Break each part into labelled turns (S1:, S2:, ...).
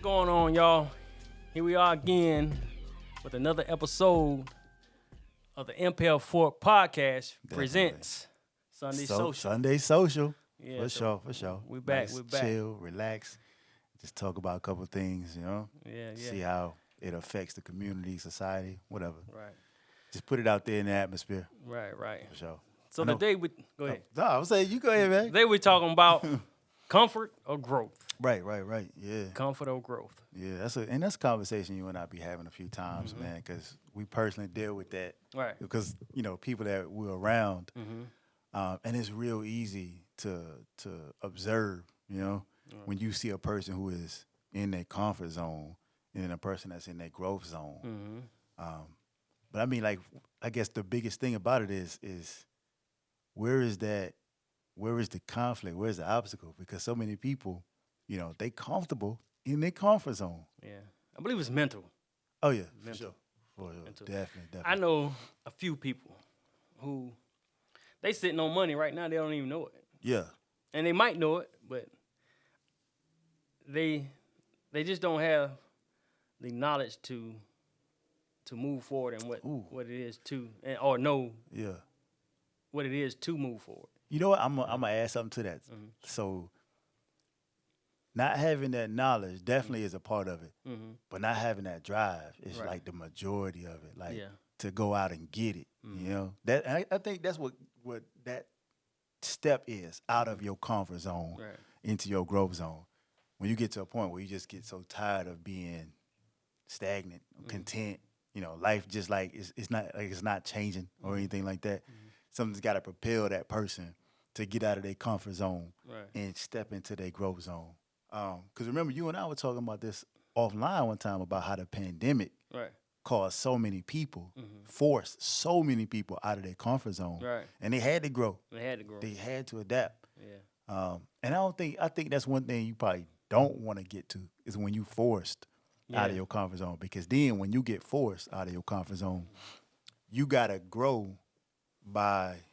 S1: going on, y'all? Here we are again with another episode of the Impel Fork podcast presents Sunday Social.
S2: Sunday Social.
S1: Yeah,
S2: For sure.
S1: We back.
S2: Nice,
S1: We back.
S2: chill, relax. Just talk about a couple things,
S1: Yeah.
S2: See how it affects the community, society, whatever.
S1: Right.
S2: Just put it out there in the atmosphere.
S1: Right.
S2: For sure.
S1: So today we go ahead.
S2: No, I was saying you go ahead, man.
S1: Today we're talking about comfort or growth.
S2: Right. Yeah.
S1: Comfort or growth.
S2: Yeah, that's a conversation you and I be having a few times, man, because we personally deal with that.
S1: Right.
S2: Because, people that we're around,
S1: Mm-hmm.
S2: and it's real easy to observe, when you see a person who is in their comfort zone and then a person that's in their growth zone.
S1: Mm-hmm.
S2: But I mean, like, I guess the biggest thing about it is where is the conflict? Where's the obstacle? Because so many people, they comfortable in their comfort zone.
S1: Yeah. I believe it's mental.
S2: Oh yeah,
S1: Mental.
S2: for sure.
S1: Mental.
S2: Definitely.
S1: I know a few people who they sitting on money right now. They don't even know it.
S2: Yeah.
S1: And they might know it, but they just don't have the knowledge to move forward and what it is or know
S2: Yeah.
S1: what it is to move forward.
S2: You know what? I'm gonna add something to that.
S1: Mm-hmm.
S2: So, not having that knowledge definitely is a part of it,
S1: Mm-hmm.
S2: but not having that drive is
S1: Right.
S2: like the majority of it. Like
S1: Yeah.
S2: to go out and get it.
S1: Mhm.
S2: That I think that's what that step is out of your comfort zone
S1: Right.
S2: into your growth zone. When you get to a point where you just get so tired of being stagnant, content, life just like it's not changing or anything like that. Something's got to propel that person to get out of their comfort zone
S1: Right.
S2: and step into their growth zone. Because remember, you and I were talking about this offline one time about how the pandemic
S1: Right.
S2: caused so many people,
S1: Mhm.
S2: forced so many people out of their comfort zone,
S1: Right.
S2: and they had to grow.
S1: They had to grow.
S2: They had to adapt.
S1: Yeah.
S2: And I think that's one thing you probably don't want to get to is when you forced out of
S1: Yeah.
S2: your comfort zone. Because then when you get forced out of your comfort zone, you gotta grow by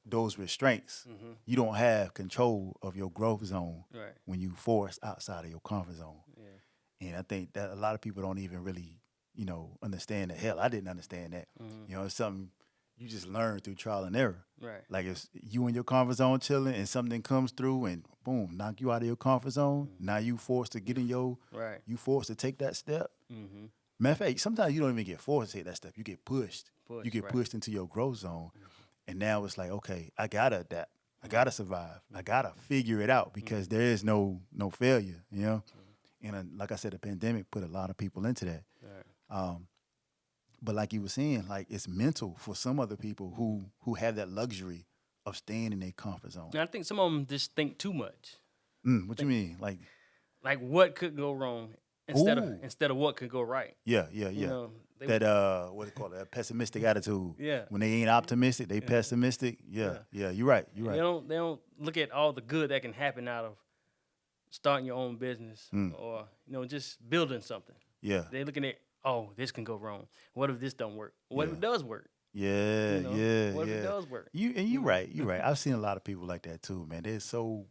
S2: those restraints.
S1: Mm-hmm.
S2: You don't have control of your growth zone
S1: Right.
S2: when you force outside of your comfort zone.
S1: Yeah.
S2: And I think that a lot of people don't even really, understand that. Hell, I didn't understand that.
S1: Mm-hmm.
S2: It's something you just learn through trial and error.
S1: Right.
S2: Like if you in your comfort zone chilling and something comes through and boom, knock you out of your comfort zone. Now you forced to get in
S1: Right.
S2: you forced to take that step.
S1: Mm-hmm.
S2: Matter of fact, sometimes you don't even get forced to take that step. You get pushed.
S1: Push,
S2: You get
S1: right.
S2: pushed into your growth zone. And now it's like, okay, I gotta adapt. I gotta survive. I gotta figure it out because there is no failure, And like I said, the pandemic put a lot of people into that.
S1: Right.
S2: But like you were saying, like it's mental for some other people who have that luxury of staying in their comfort zone.
S1: And I think some of them just think too much.
S2: What you mean? Like,
S1: What could go wrong instead
S2: Ooh.
S1: of what could go right.
S2: yeah.
S1: You know,
S2: That what do you call it? A pessimistic attitude.
S1: Yeah.
S2: When they ain't optimistic, they pessimistic. Yeah. You're right. You're right.
S1: They don't look at all the good that can happen out of starting your own business or just building something.
S2: Yeah.
S1: They're looking at, oh, this can go wrong. What if this don't work? What if it does work?
S2: Yeah.
S1: What if it does work?
S2: You're right. You're right. I've seen a lot of people like that too, man. They're so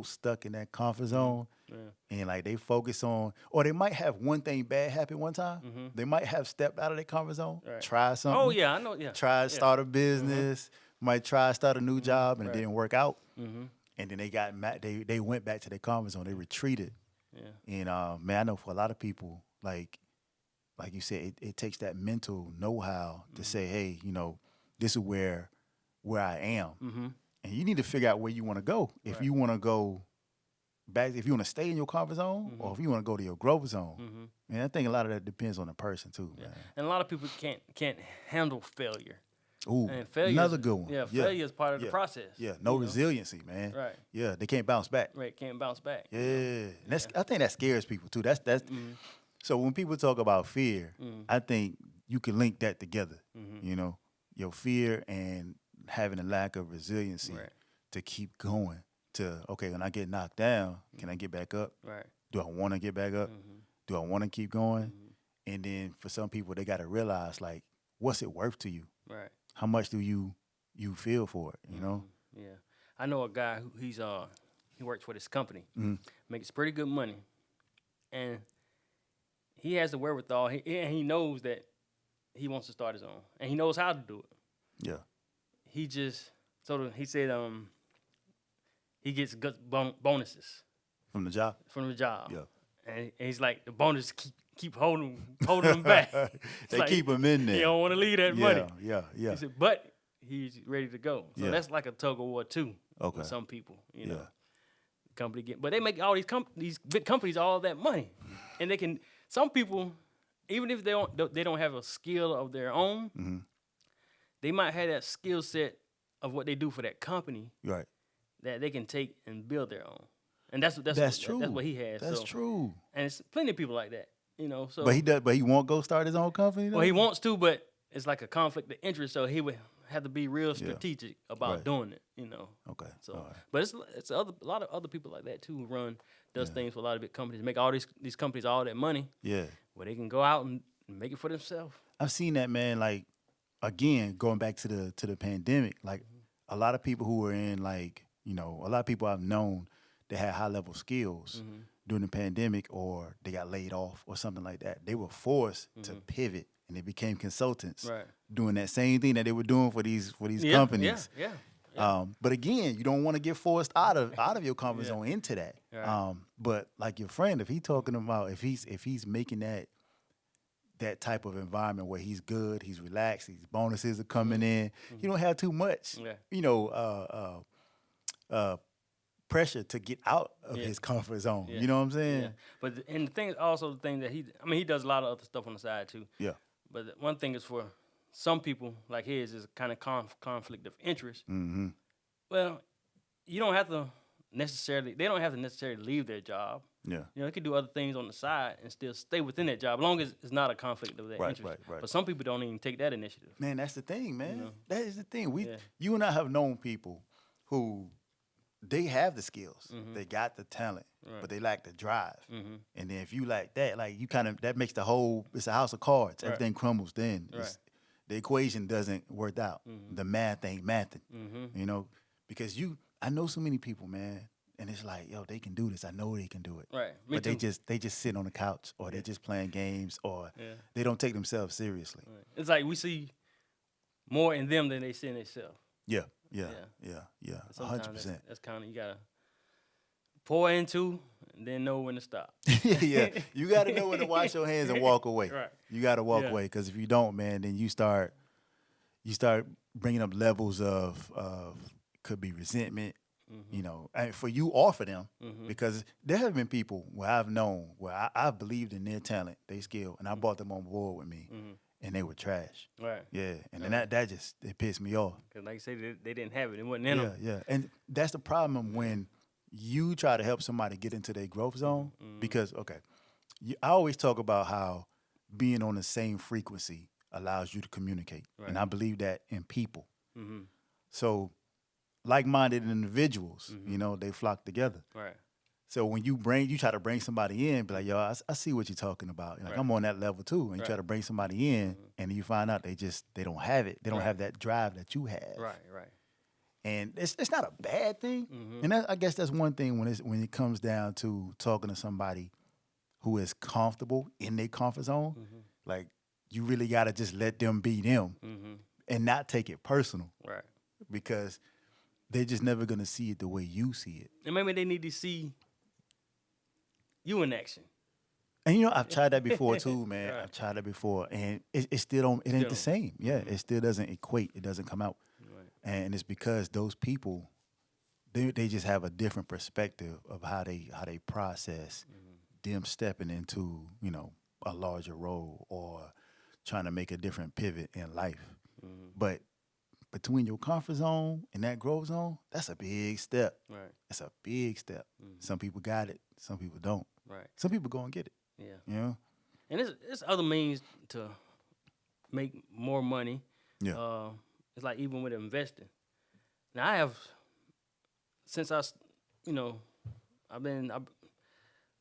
S2: stuck in that comfort zone.
S1: Yeah.
S2: And like they focus on, or they might have one thing bad happen one time. They might have stepped out of their comfort zone,
S1: Right.
S2: try something.
S1: Oh yeah, I know. Yeah.
S2: Try to start a business, might try to start a new job, and
S1: Right.
S2: it didn't work out.
S1: Mm-hmm.
S2: And then they got mad. They went back to their comfort zone. They retreated.
S1: Yeah.
S2: And man, I know for a lot of people, like you said, it takes that mental know-how to say, hey, this is where I am,
S1: Mm-hmm.
S2: and you need to figure out where you want to go. If
S1: Right.
S2: you want to go back, if you want to stay in your comfort zone, or if you want to go to your growth zone.
S1: Mm-hmm.
S2: And I think a lot of that depends on the person too,
S1: Yeah.
S2: man.
S1: And a lot of people can't handle failure.
S2: Ooh,
S1: And failure
S2: another good one.
S1: Yeah, failure is part of the
S2: Yeah.
S1: process.
S2: Yeah, no
S1: you know?
S2: resiliency, man.
S1: Right.
S2: Yeah, they can't bounce back.
S1: Right. Can't bounce back.
S2: Yeah, and that's. I think that scares people too. That's. So when people talk about fear, I think you can link that together. Your fear and having a lack of resiliency
S1: Right.
S2: to keep going. To okay, when I get knocked down, can I get back up?
S1: Right.
S2: Do I want to get back up? Do I want to keep going? And then for some people, they got to realize like, what's it worth to you?
S1: Right.
S2: How much do you feel for it?
S1: Yeah. I know a guy who he works for this company,
S2: Mm-hmm.
S1: makes pretty good money, and he has the wherewithal, and he knows that he wants to start his own, and he knows how to do it.
S2: Yeah.
S1: He just he said he gets good bonuses
S2: From the job.
S1: Yeah, and he's like the bonus keep holding him back.
S2: They
S1: like,
S2: keep him in there.
S1: He don't want to leave that money.
S2: Yeah.
S1: He said, but he's ready to go. So
S2: Yeah.
S1: that's like a tug of war too.
S2: Okay.
S1: With some people, you know, company but they make all these big companies all that money, and they can. Some people, even if they don't have a skill of their own,
S2: Mm-hmm.
S1: they might have that skill set of what they do for that company
S2: Right.
S1: that they can take and build their own. And that's
S2: true.
S1: That's what he has.
S2: That's true.
S1: And it's plenty of people like that, you know. So,
S2: But he won't go start his own company. Though?
S1: well, he wants to, but it's like a conflict of interest. So he would have to be real strategic about
S2: Right.
S1: doing it, you know.
S2: Okay.
S1: So,
S2: All right.
S1: but it's a lot of other people like that too who does things for a lot of big companies, make all these companies all that money,
S2: Yeah.
S1: where they can go out and make it for themselves.
S2: I've seen that, man. Like, again, going back to the pandemic, like a lot of people who were in, like, you know, a lot of people I've known that had high level skills during the pandemic, or they got laid off or something like that. They were forced to pivot, and they became consultants,
S1: Right.
S2: doing that same thing that they were doing for these companies.
S1: Yeah.
S2: But again, you don't want to get forced out of your comfort zone into that.
S1: Right.
S2: But like your friend, if he's talking about if he's making that type of environment where he's good, he's relaxed, these bonuses are coming in, you don't have too much, you know, pressure to get out of his comfort zone. You know what I'm saying?
S1: Yeah. But and the thing is also the thing that he does a lot of other stuff on the side too.
S2: Yeah.
S1: But one thing is for some people like his is kind of conflict of interest.
S2: Mm-hmm.
S1: Well, they don't have to necessarily leave their job.
S2: Yeah.
S1: You know, they could do other things on the side and still stay within that job, as long as it's not a conflict of that interest.
S2: Right.
S1: But some people don't even take that initiative.
S2: Man, that's the thing, man.
S1: You know?
S2: That is the thing. You and I have known people who they have the skills, they got the talent, but they lack the drive. And then if you like that, like you kind of that makes it's a house of cards. Everything crumbles. Then the equation doesn't work out. The math ain't mathing. You know, because I know so many people, man. And it's like, yo, they can do this. I know they can do it.
S1: Right.
S2: But they just sit on the couch, or they're just playing games, or they don't take themselves seriously.
S1: Right. It's like we see more in them than they see in themselves.
S2: Yeah.
S1: Sometimes
S2: 100%.
S1: That's kind of, you gotta pour into and then know when to stop.
S2: Yeah, you got to know when to wash your hands and walk away.
S1: Right.
S2: You got to walk away, because if you don't, man, then you start bringing up levels of could be resentment. You know, and for you or for them, because there have been people where I've known where I believed in their talent, their skill, and I brought them on board with me, and they were trash. Right. Yeah, and then that just it pissed me off.
S1: Because like you say, they didn't have it. It wasn't in them.
S2: Yeah, and that's the problem when you try to help somebody get into their growth zone. Because I always talk about how being on the same frequency allows you to communicate, and I believe that in people. So like-minded individuals, you know, they flock together. Right. So when you try to bring somebody in, be like, yo, I see what you're talking about. Like, I'm on that level too. And you try to bring somebody in, and you find out they don't have it. They don't have that drive that you have. Right. And it's not a bad thing. And I guess that's one thing when it comes down to talking to somebody who is comfortable in their comfort zone. Like, you really got to just let them be them and not take it personal. Right. Because they're just never going to see it the way you see it.
S1: And maybe they need to see you in action.
S2: And, you know, I've tried that before, too, man. I've tried that before. And it still ain't the same. Yeah, it still doesn't equate. It doesn't come out. Right. And it's because those people, they just have a different perspective of how they process them stepping into, you know, a larger role or trying to make a different pivot in life. But between your comfort zone and that growth zone, that's a big step. Right. That's a big step. Some people got it. Some people don't. Right. Some people go and get it. Yeah. You know?
S1: And there's other means to make more money. Yeah. It's like even with investing. Now I have, since one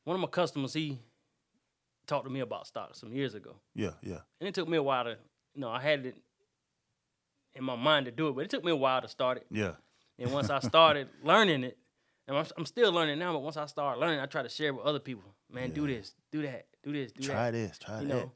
S1: of my customers, he talked to me about stocks some years ago. Yeah. And it took me a while to, I had it in my mind to do it, but it took me a while to start it. Yeah. And once I started learning it, and I'm still learning now, but once I start learning, I try to share it with other people. Man, do this, do that. do this, do
S2: try
S1: that.
S2: this, try
S1: you
S2: that.
S1: Know,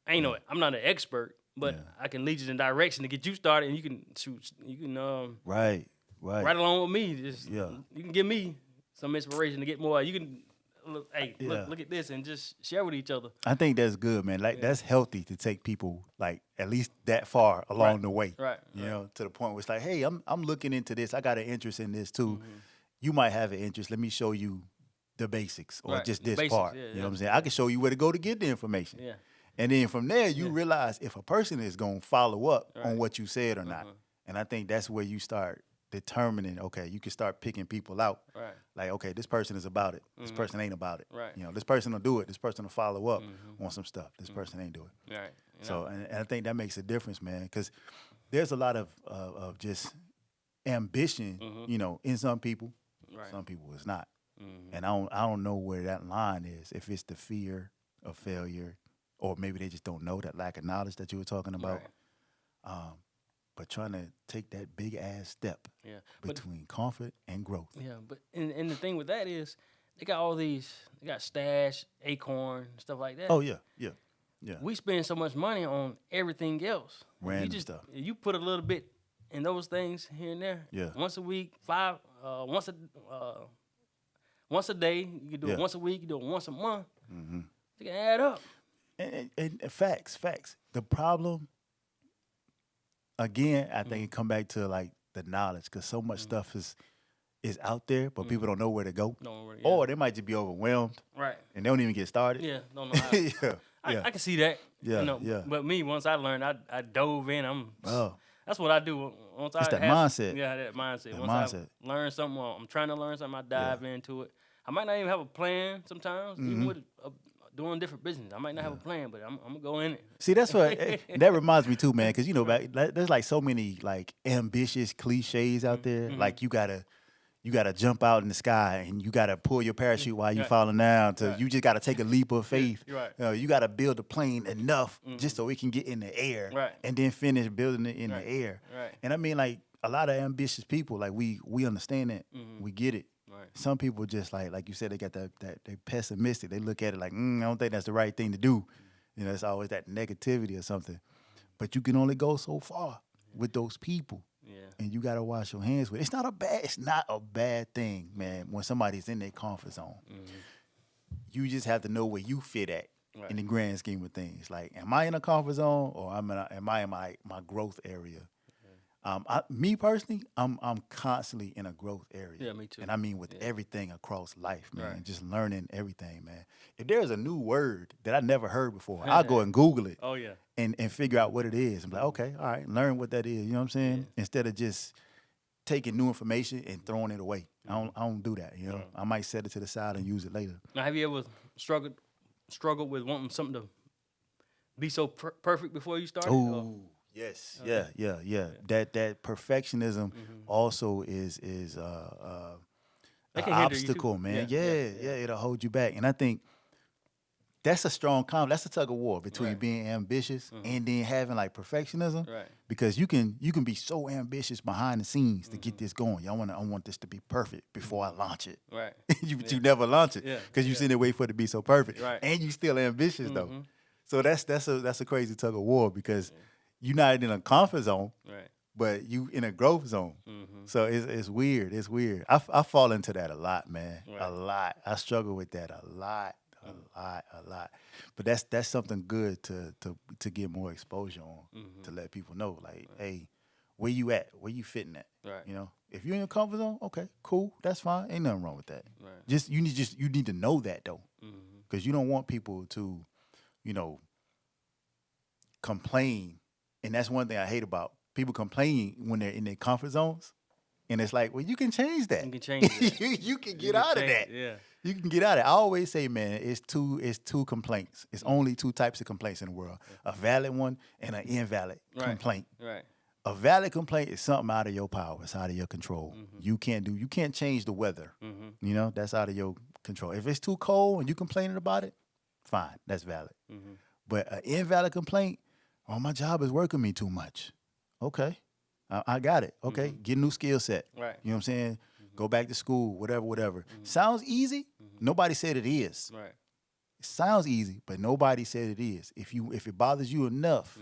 S1: I ain't know it. I'm not an expert, but I can lead you in the direction to get you started, and you can shoot. You can
S2: right
S1: along with me. Just you can give me some inspiration to get more. You can look at this and just share with each other.
S2: I think that's good, man. Like that's healthy to take people like at least that far along the way.
S1: Right.
S2: You know, to the point where it's like, hey, I'm looking into this. I got an interest in this too.
S1: Mm-hmm.
S2: You might have an interest. Let me show you the basics or just this
S1: basics,
S2: part. You know what I'm saying? I can show you where to go to get the information.
S1: Yeah.
S2: And then from there, you realize if a person is going to follow up on what you said or not. And I think that's where you start determining, okay, you can start picking people out.
S1: Right.
S2: Like, okay, this person is about it. This person ain't about it.
S1: Right.
S2: You know, this person will do it. This person will follow up on some stuff. This person ain't do it.
S1: Right.
S2: So, and I think that makes a difference, man, because there's a lot of just ambition, you know, in some people. Right. Some people it's not. And I don't know where that line is. If it's the fear of failure, or maybe they just don't know, that lack of knowledge that you were talking about. Right. But trying to take that big ass step between comfort and growth.
S1: Yeah, but and the thing with that is they got all these, they got Stash, Acorn, stuff like that.
S2: Oh yeah.
S1: We spend so much money on everything else.
S2: Random stuff.
S1: You put a little bit in those things here and there.
S2: Yeah.
S1: Once a week, once a day. You can do it once a week. You do it once a month. It can add up.
S2: And facts. The problem. Again, I think it come back to like the knowledge, because so much stuff is out there, but people don't know where to go, or they might just be overwhelmed,
S1: right?
S2: And they don't even get started.
S1: Yeah, don't know how. I can see that.
S2: Yeah,
S1: But me, once I learned, I dove in. That's what I do. Once
S2: it's that mindset.
S1: Yeah, that mindset. Once I learn something, or I'm trying to learn something, I dive into it. I might not even have a plan sometimes, even with doing different business. I might not have a plan, but I'm gonna go in it.
S2: See, that's what that reminds me too, man. Because you know, there's like so many like ambitious cliches out there. Like you gotta jump out in the sky and you gotta pull your parachute while you falling down. You just gotta take a leap of faith. You gotta build a plane enough just so it can get in the air, and then finish building it in the air. And I mean, like a lot of ambitious people, like we understand that, we get it. Some people just like you said, they got that they pessimistic. They look at it like, I don't think that's the right thing to do. You know, it's always that negativity or something. But you can only go so far with those people. And you gotta wash your hands with it. It's not a bad thing, man, when somebody's in their comfort zone. You just have to know where you fit at in the grand scheme of things. Like, am I in a comfort zone, or am I in my growth area? Me personally, I'm constantly in a growth area.
S1: Yeah, me too.
S2: And I mean with everything across life, man. Just learning everything, man. If there's a new word that I never heard before, I'll go and Google it.
S1: Oh yeah.
S2: And figure out what it is. I'm like, okay, all right, learn what that is. You know what I'm saying? Instead of just taking new information and throwing it away. I don't do that. You know, I might set it to the side and use it later.
S1: Now, have you ever struggled with wanting something to be so perfect before you started?
S2: Oh. Yes. Okay. Yeah. That perfectionism also is an obstacle, man. Yeah, it'll hold you back. And I think that's a strong that's a tug of war between being ambitious and then having like perfectionism. Right. Because you can be so ambitious behind the scenes to get this going. I want this to be perfect before I launch it. Right. But you never launch it because you sit there wait for it to be so perfect. Right. And you still ambitious though. So that's a crazy tug of war because you're not in a comfort zone, but you in a growth zone. So it's weird. It's weird. I fall into that a lot, man. A lot. I struggle with that a lot. But that's something good to get more exposure on, to let people know, like, hey, where you at? Where you fitting at? Right. You know, if you're in your comfort zone, okay, cool, that's fine. Ain't nothing wrong with that. Right. You need to know that though, because you don't want people to, you know, complain. And that's one thing I hate about people complaining when they're in their comfort zones. And it's like, well, you can change that. You can change that. you can get out of that. Yeah. You can get out of it. I always say, man, it's two complaints. It's only two types of complaints in the world. A valid one and an invalid complaint. Right. A valid complaint is something out of your power. It's out of your control. You can't change the weather. You know, that's out of your control. If it's too cold and you complaining about it, fine, that's valid. But an invalid complaint, oh, my job is working me too much. Okay. I got it. Okay. Get a new skill set. Right. You know what I'm saying? Go back to school, whatever. Sounds easy. Nobody said it is. Right. It sounds easy, but nobody said it is. If it bothers you enough,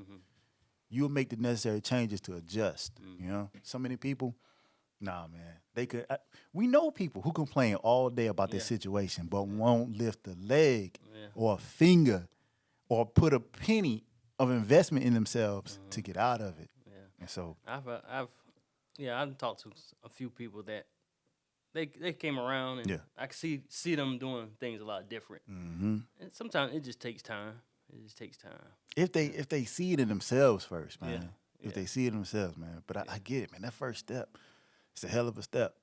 S2: you'll make the necessary changes to adjust. You know, so many people, nah, man, they could. We know people who complain all day about their situation, but won't lift a leg or a finger or put a penny of investment in themselves to get out of it. Yeah. And so
S1: I've talked to a few people that they came around and I could see them doing things a lot different. And sometimes it just takes time. It just takes time.
S2: If they see it in themselves first, man. Yeah. If they see it in themselves, man. But I get it, man. That first step, it's a hell of a step.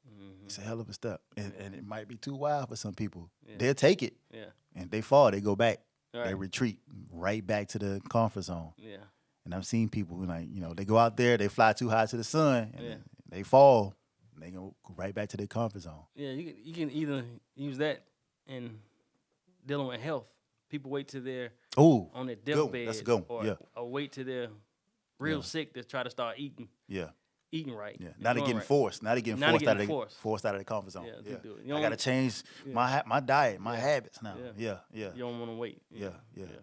S2: It's a hell of a step. And it might be too wild for some people. Yeah. They'll take it. Yeah. And they fall, they go back. Right. They retreat right back to the comfort zone. Yeah. And I've seen people who, like, you know, they go out there, they fly too high to the sun, and they fall. They go right back to their comfort zone.
S1: Yeah, you can either use that in dealing with health. People wait till they're on their deathbed or wait till they're real sick to try to start eating. Yeah. Eating right.
S2: Yeah. Not getting forced. Not getting forced out of the comfort zone. Yeah. I got to change my diet, my habits now. Yeah.
S1: You don't want to wait.
S2: Yeah.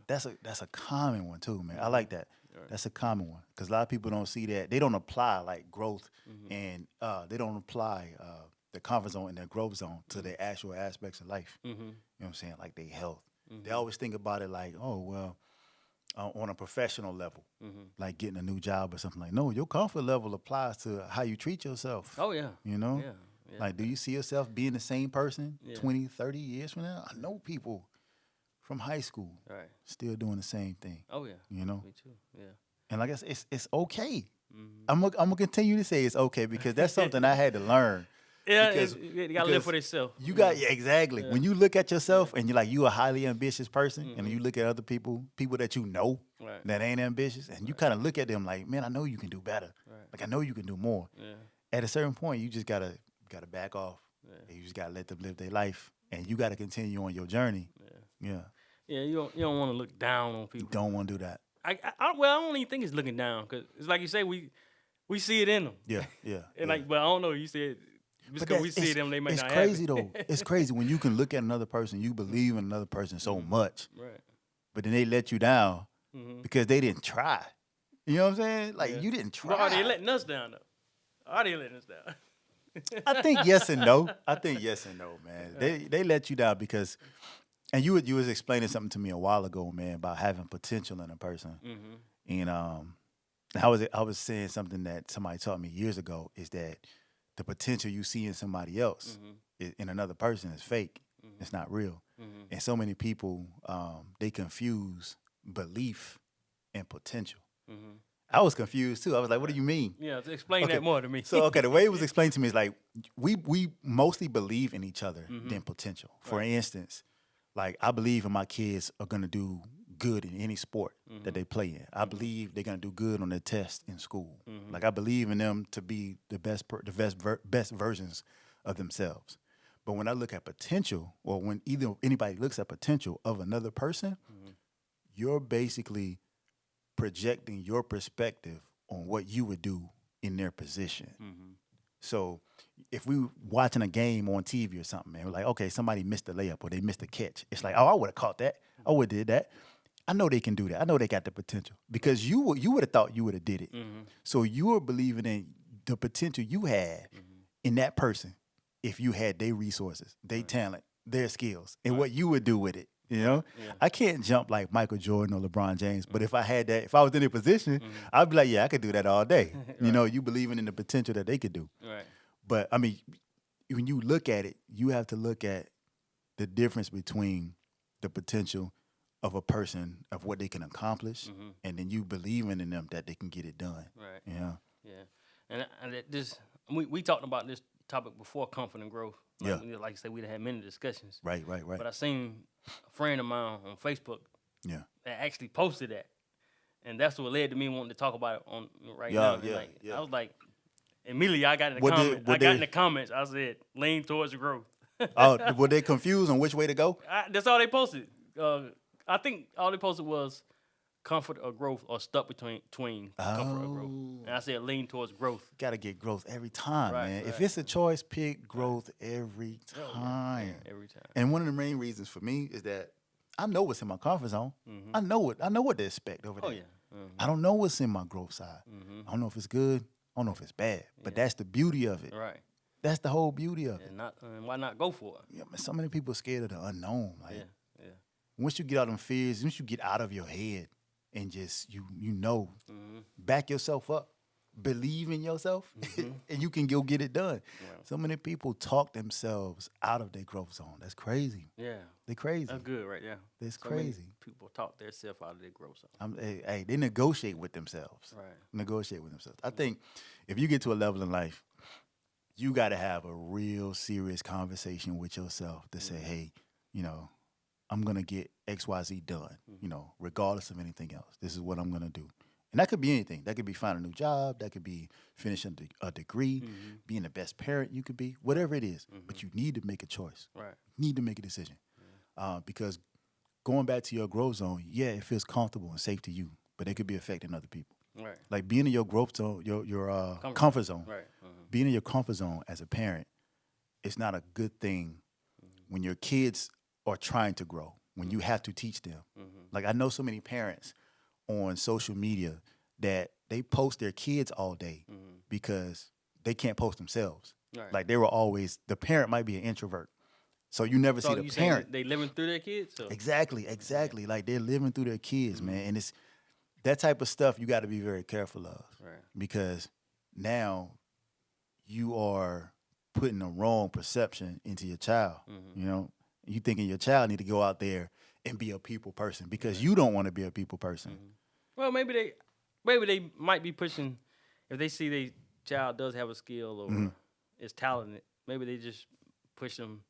S2: That's a common one too, man. I like that. Right. That's a common one because a lot of people don't see that. They don't apply like growth and they don't apply the comfort zone and their growth zone to their actual aspects of life. You know what I'm saying? Like their health. They always think about it like, oh, well, on a professional level, like getting a new job or something. Like, no, your comfort level applies to how you treat yourself.
S1: Oh, yeah.
S2: You know? Yeah. Like, do you see yourself being the same person 20, 30 years from now? I know people from high school still doing the same thing.
S1: Oh, yeah.
S2: You know?
S1: Me too, yeah.
S2: And like I said, it's okay. I'm gonna continue to say it's okay because that's something I had to learn.
S1: Yeah, you got to live for yourself.
S2: You got exactly. Yeah. When you look at yourself and you're like, you a highly ambitious person, and you look at other people that you know that ain't ambitious, and you kind of look at them like, man, I know you can do better. Right. Like I know you can do more. Yeah. At a certain point, you just gotta back off. Yeah. You just gotta let them live their life, and you gotta continue on your journey. Yeah.
S1: You don't want to look down on people.
S2: You don't want to do that.
S1: I don't even think it's looking down because it's like you say we see it in them.
S2: Yeah.
S1: And like, but I don't know. You said. Because we see them, they may not have it.
S2: It's crazy, though. It's crazy when you can look at another person, you believe in another person so much, but then they let you down because they didn't try. You know what I'm saying? Like, you didn't try.
S1: Well, are they letting us down, though? Are they letting us down?
S2: I think yes and no. Man. They let you down because, and you was explaining something to me a while ago, man, about having potential in a person. And I was saying something that somebody taught me years ago is that the potential you see in somebody else in another person is fake. It's not real. And so many people, they confuse belief and potential. I was confused too. I was like, what do you mean?
S1: Yeah, explain that more to me.
S2: So, the way it was explained to me is like, we mostly believe in each other than potential. For instance, like I believe in my kids are going to do good in any sport that they play in. I believe they're gonna do good on their test in school. Like I believe in them to be the best versions of themselves. But when I look at potential, or when anybody looks at potential of another person, you're basically projecting your perspective on what you would do in their position. So if we watching a game on TV or something, man, we're like, okay, somebody missed the layup or they missed a catch. It's like, oh, I would have caught that. I would have did that. I know they can do that. I know they got the potential because you would have thought you would have did it. So you were believing in the potential you had in that person if you had their resources, their talent, their skills, and what you would do with it. You know, I can't jump like Michael Jordan or LeBron James, but if I had that, if I was in their position, I'd be like, yeah, I could do that all day. You know, you believing in the potential that they could do. Right. But I mean, when you look at it, you have to look at the difference between the potential of a person, of what they can accomplish, and then you believing in them that they can get it done. Right.
S1: Yeah. And we talked about this topic before, comfort and growth. Like I said, we had many discussions.
S2: Right.
S1: But I seen a friend of mine on Facebook that actually posted that. And that's what led to me wanting to talk about it on now. I was like, immediately I got in the comments, I said, lean towards growth.
S2: Oh, were they confused on which way to go?
S1: That's all they posted. I think all they posted was comfort or growth, or stuck between comfort or growth. And I said lean towards growth.
S2: Got to get growth every time, man. If it's a choice, pick growth every time.
S1: Every time.
S2: And one of the main reasons for me is that I know what's in my comfort zone. Mm-hmm. I know what to expect over there.
S1: Oh, yeah. Mm-hmm.
S2: I don't know what's in my growth side. Mm-hmm. I don't know if it's good. I don't know if it's bad. But that's the beauty of it.
S1: Right.
S2: That's the whole beauty of it.
S1: Why not go for it?
S2: Yeah, man, so many people are scared of the unknown. Like,
S1: yeah.
S2: Once you get out of them fears, once you get out of your head and just, you know, back yourself up, believe in yourself, and you can go get it done. Yeah. So many people talk themselves out of their growth zone. That's crazy.
S1: Yeah.
S2: They're crazy.
S1: That's good right there.
S2: That's crazy.
S1: People talk themselves out of their growth zone.
S2: Hey, they negotiate with themselves.
S1: Right.
S2: Negotiate with themselves. I think if you get to a level in life, you got to have a real serious conversation with yourself to say, hey, you know, I'm going to get XYZ done, you know, regardless of anything else. This is what I'm going to do. And that could be anything. That could be finding a new job. That could be finishing a degree, being the best parent you could be, whatever it is. But you need to make a choice. Right. You need to make a decision. Because going back to your growth zone, yeah, it feels comfortable and safe to you, but it could be affecting other people. Right. Like being in your growth zone, your comfort zone. Right. Being in your comfort zone as a parent, it's not a good thing when your kids are trying to grow, when you have to teach them. Like I know so many parents on social media that they post their kids all day because they can't post themselves. Right. Like the parent might be an introvert. So you never see the parent.
S1: They living through their kids? So.
S2: Exactly. Like they're living through their kids, man. And it's that type of stuff you got to be very careful of. Right. Because now you are putting a wrong perception into your child. You know, you thinking your child need to go out there and be a people person because you don't want to be a people person.
S1: Well, maybe they might be pushing, if they see their child does have a skill or is talented, maybe they just push them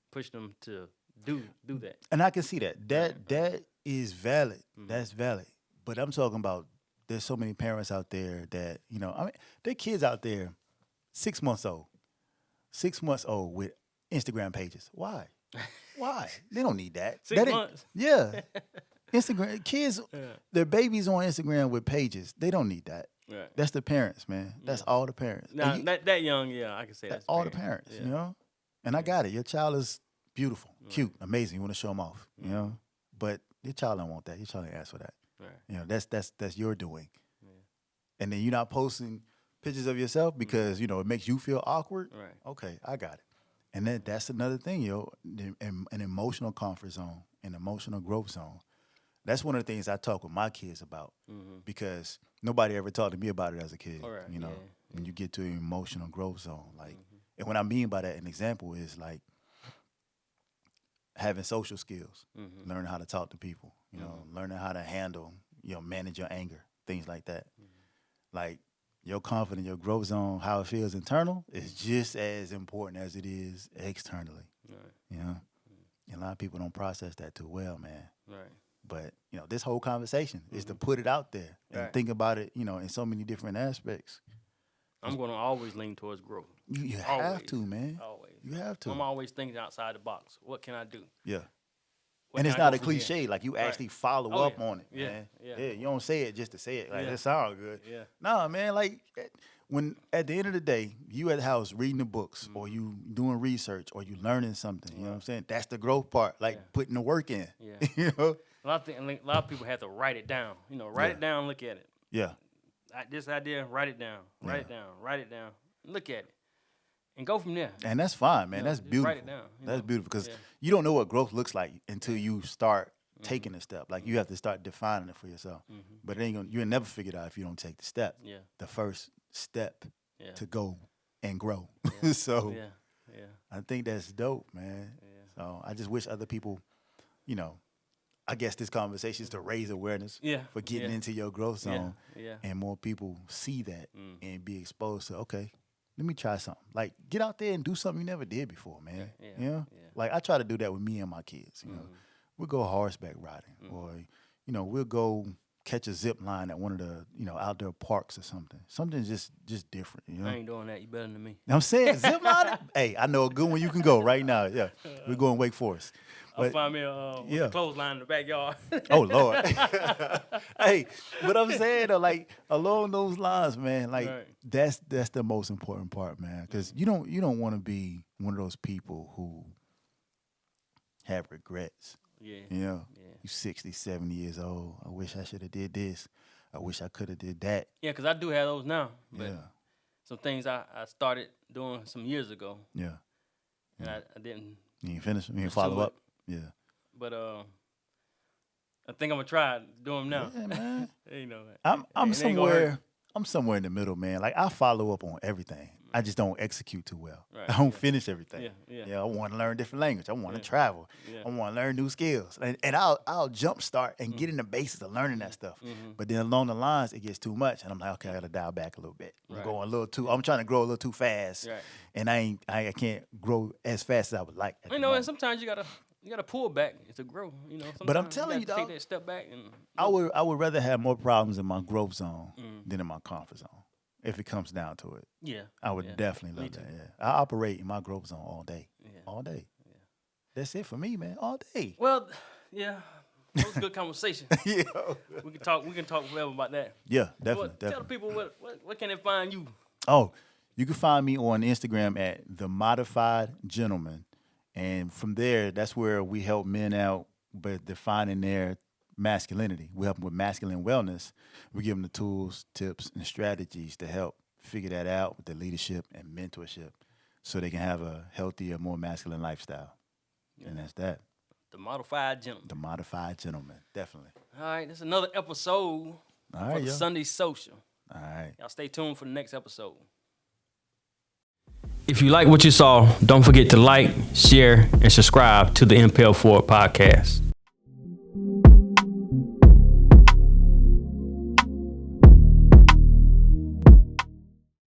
S1: to do that.
S2: And I can see that. That is valid. That's valid. But I'm talking about there's so many parents out there that, you know, I mean, there are kids out there 6 months old with Instagram pages. Why? They don't need that.
S1: 6 months?
S2: Yeah. Instagram kids, their babies on Instagram with pages. They don't need that. Right. That's the parents, man. That's all the parents.
S1: Now, that young, I can say that's
S2: all the parents, you know? And I got it. Your child is beautiful, cute, amazing. You want to show them off, you know? But your child don't want that. Your child ain't ask for that. Right. You know, that's your doing. Yeah. And then you're not posting pictures of yourself because, you know, it makes you feel awkward. Right. Okay, I got it. And that's another thing, an emotional comfort zone, an emotional growth zone. That's one of the things I talk with my kids about because nobody ever talked to me about it as a kid. Right. You know, when you get to an emotional growth zone, like, and what I mean by that, an example is like having social skills, learning how to talk to people, you know, learning how to handle, you know, manage your anger, things like that. Like your confidence, your growth zone, how it feels internal is just as important as it is externally. Right. You know, and a lot of people don't process that too well, man. Right. But, you know, this whole conversation is to put it out there and think about it, you know, in so many different aspects.
S1: I'm going to always lean towards growth.
S2: You have to, man.
S1: Always.
S2: You have to.
S1: I'm always thinking outside the box. What can I do?
S2: Yeah. And it's not a cliche. Like, you actually follow up on it, man. Yeah. You don't say it just to say it. Like, that sounds good. Yeah. Nah, man, like, when at the end of the day, you at the house reading the books or you doing research or you learning something, you know what I'm saying? That's the growth part, like putting the work in. Yeah. You know?
S1: A lot of people have to write it down. You know, write it down, look at it.
S2: Yeah.
S1: This idea, write it down. Write it down. Look at it. And go from there.
S2: And that's fine, man.
S1: You know,
S2: that's beautiful.
S1: Write it down.
S2: That's beautiful because you don't know what growth looks like until you start taking the step. Like, you have to start defining it for yourself. But you'll never figure it out if you don't take the step. Yeah. The first step to go and grow. Yeah. So I think that's dope, man. Yeah. So I just wish other people, you know, I guess this conversation is to raise awareness for getting into your growth zone and more people see that and be exposed to, okay, let me try something. Like, get out there and do something you never did before, man. Yeah. You know? Yeah. Like, I try to do that with me and my kids, you know. We'll go horseback riding or, you know, we'll go catch a zip line at one of the, you know, outdoor parks or something. Something just different, you know.
S1: I ain't doing that. You better than me.
S2: I'm saying zip line? Hey, I know a good one you can go right now. Yeah, we're going Wake Forest.
S1: I'll find me a clothesline in the backyard.
S2: Oh, Lord. Hey, but I'm saying, though, like, along those lines, man, like, that's the most important part, man, because you don't want to be one of those people who have regrets. Yeah. You know? Yeah. You 60, 70 years old. I wish I should have did this. I wish I could have did that.
S1: Yeah, because I do have those now. But some things I started doing some years ago.
S2: Yeah.
S1: And I didn't.
S2: You ain't finish? You ain't follow up? Yeah.
S1: But I think I'm gonna try doing them now.
S2: Yeah, man.
S1: You know,
S2: I'm somewhere in the middle, man. Like I follow up on everything. I just don't execute too well. Right. I don't finish everything. Yeah. I want to learn different language. I want to travel. Yeah. I want to learn new skills. And I'll jump start and get in the basics of learning that stuff. Mm-hmm. But then along the lines, it gets too much, and I'm like, okay, I got to dial back a little bit. I'm going a little too. I'm trying to grow a little too fast, and I can't grow as fast as I would like.
S1: And sometimes you gotta pull back to grow.
S2: But I'm telling you,
S1: take that step back. And
S2: I would rather have more problems in my growth zone than in my comfort zone. If it comes down to it. Yeah. I would definitely love that. Yeah. I operate in my growth zone all day. Yeah. All day. Yeah. That's it for me, man. All day.
S1: Well, yeah. That was a good conversation. Yeah. We can talk forever about that.
S2: Yeah, definitely.
S1: Tell the people what can they find you?
S2: Oh, you can find me on Instagram at The Modified Gentleman. And from there, that's where we help men out by defining their masculinity. We help them with masculine wellness. We give them the tools, tips, and strategies to help figure that out with the leadership and mentorship so they can have a healthier, more masculine lifestyle. Yeah. And that's that.
S1: The Modified Gentleman.
S2: The Modified Gentleman, definitely.
S1: All right, this is another episode for the Sunday Social.
S2: All right.
S1: Y'all stay tuned for the next episode. If you like what you saw, don't forget to like, share, and subscribe to the Impel Forward podcast.